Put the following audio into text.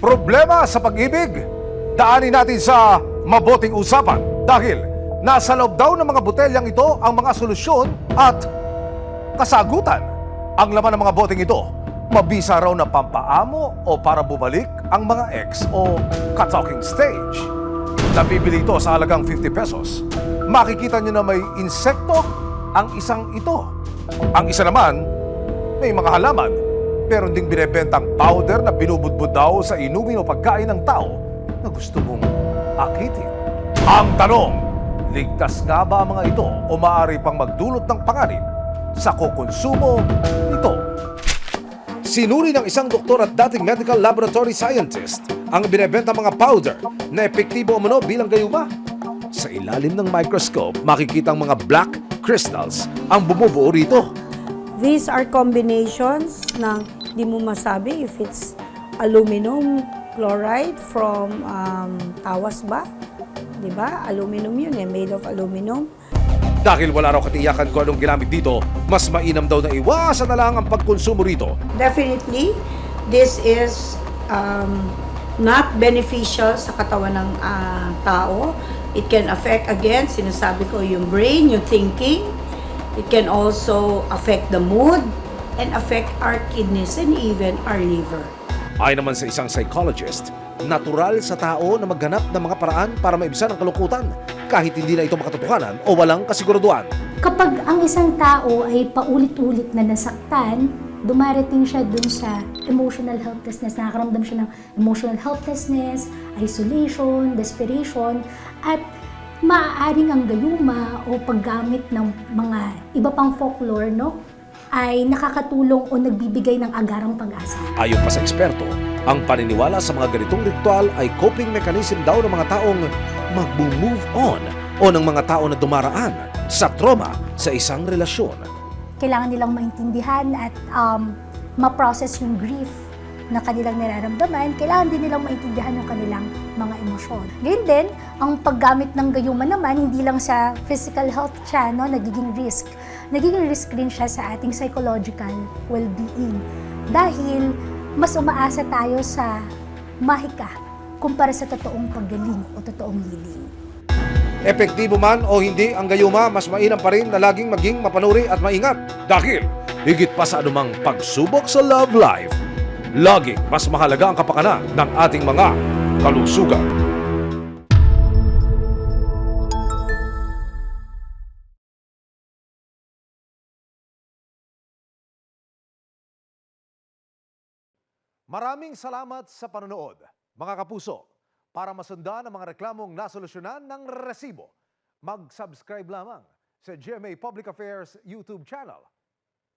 Problema sa pag-ibig? Daanin natin sa mabuting usapan dahil nasa loob daw ng mga botelyang ito ang mga solusyon at kasagutan. Ang laman ng mga boteng ito, mabisa raw na pampaamo o para bumalik ang mga ex o ka-talking stage. Nabibili ito sa halagang 50 pesos. Makikita nyo na may insekto ang isang ito. Ang isa naman, may mga halaman. Meron ding binebentang powder na binubudbud daw sa inumin o pagkain ng tao na gusto mong akitin. Ang tanong, ligtas nga ba ang mga ito o maaari pang magdulot ng panganib sa kukonsumo nito? Sinuri ng isang doktor at dating medical laboratory scientist ang binebenta mga powder na epektibo umano bilang gayuma. Sa ilalim ng microscope, makikita ang mga black crystals ang bumubuo rito. These are combinations ng di mo masabi if it's aluminum chloride from tawas ba? Di ba? Aluminum yun made of aluminum. Dahil wala raw katiyakan kung anong ginamit dito, mas mainam daw na iwasan na lang ang pagkonsumo rito. Definitely, this is not beneficial sa katawan ng tao. It can affect, again, sinasabi ko, yung brain, yung thinking. It can also affect the mood and affect our kidneys and even our liver. Ayon naman sa isang psychologist, natural sa tao na maghanap ng mga paraan para maibsan ang kalungkutan kahit hindi na ito makatotohanan o walang kasiguraduhan. Kapag ang isang tao ay paulit-ulit na nasaktan, dumarating siya dun sa emotional helplessness, nakakaramdam siya ng emotional helplessness, isolation, desperation, at maaaring ang gayuma o paggamit ng mga iba pang folklore, no, ay nakakatulong o nagbibigay ng agarang pag-asa. Ayon pa sa eksperto, ang paniniwala sa mga ganitong ritual ay coping mechanism daw ng mga taong mag-move on o ng mga tao na dumaraan sa trauma sa isang relasyon. Kailangan nilang maintindihan at ma-process yung grief na kanilang nararamdaman. Kailangan din nilang maintindihan yung kanilang mga emosyon. Ngayon din, ang paggamit ng gayuma naman, hindi lang sa physical health siya, no, nagiging risk. Nagiging risk rin siya sa ating psychological well-being. Dahil mas umaasa tayo sa mahika kumpara sa totoong paggaling o totoong healing. Epektibo man o hindi ang gayuma, mas mainam pa rin na laging maging mapanuri at maingat. Dahil higit pa sa anumang pagsubok sa love life, laging mas mahalaga ang kapakanan ng ating mga kalusugan. Maraming salamat sa panonood, mga kapuso. Para masundan ang mga reklamong nasolusyonan ng resibo, mag-subscribe lamang sa GMA Public Affairs YouTube channel